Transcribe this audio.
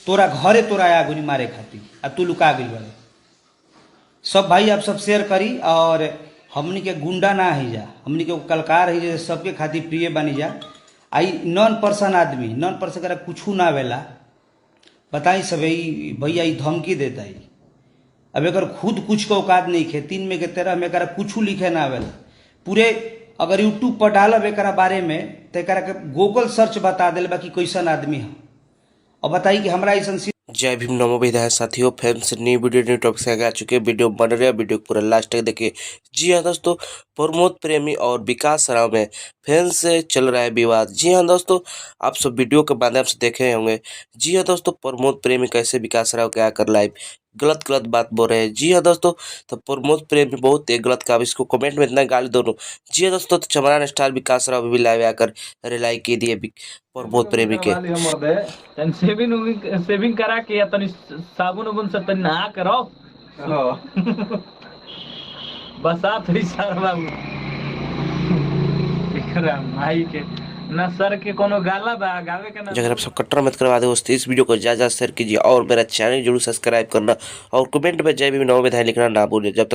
तोरा घरे तोरा आया गुनी मारे खातिर आ तू लुका गई बड़े। सब भाई आप सब शेयर करी। और हमनी के गुंडा ना ही जा, हमनी के कलकार ही जैसे सबके खातिर प्रिय बनी जा। आई नॉन पर्सन आदमी, नॉन पर्सन करा कुछ ना वेला बताई सब भैया ई धमकी देता ही। अब एक खुद कुछ के औकात नहीं खे, 3 में के 13 में करा कुछ लिखे ना आवेला। पूरे अगर यूट्यूब पर डालब एक बारे में तो एक के गूगल सर्च बता दिल बाकी कैसन आदमी है। और बताई कि हमरा ऐसा। जय भीम नमो विधायक साथियों, friends new video new topic से आगे आ चुके हैं। वीडियो बन रहा है, वीडियो पूरा लास्ट तक देखिए। जी हाँ दोस्तों, प्रमोद प्रेमी और विकास राव में फिर से चल रहा है विवाद। जी हाँ दोस्तों, आप सब वीडियो के माध्यम से देखे होंगे। जी हाँ दोस्तों, प्रमोद प्रेमी कैसे विकास राव के आकर लाइव गलत गलत बात बोल रहे हैं। जी हाँ दोस्तों, तो प्रमोद प्रेमी बहुत एक गलत काम, इसको कमेंट में इतना गाली दोनों। जी हाँ दोस्तों, तो चमरान स्टार विकास राव भी लाइव आकर रिलाई के दिए प्रमोद प्रेमी के। सेविंग करा के या तनी साबुन उबुन से तनी नहा करो। बसात हुई सर बाबू भाई के ना सर के कोनो गाला बा गावे के ना। अगर आप सब कट्टर मत करवा दे दोस्तों, इस वीडियो को ज़्यादा शेयर कीजिए और मेरा चैनल जरूर सब्सक्राइब करना और कमेंट में जय भीम नमो विधायक लिखना ना भूलिए। जब तक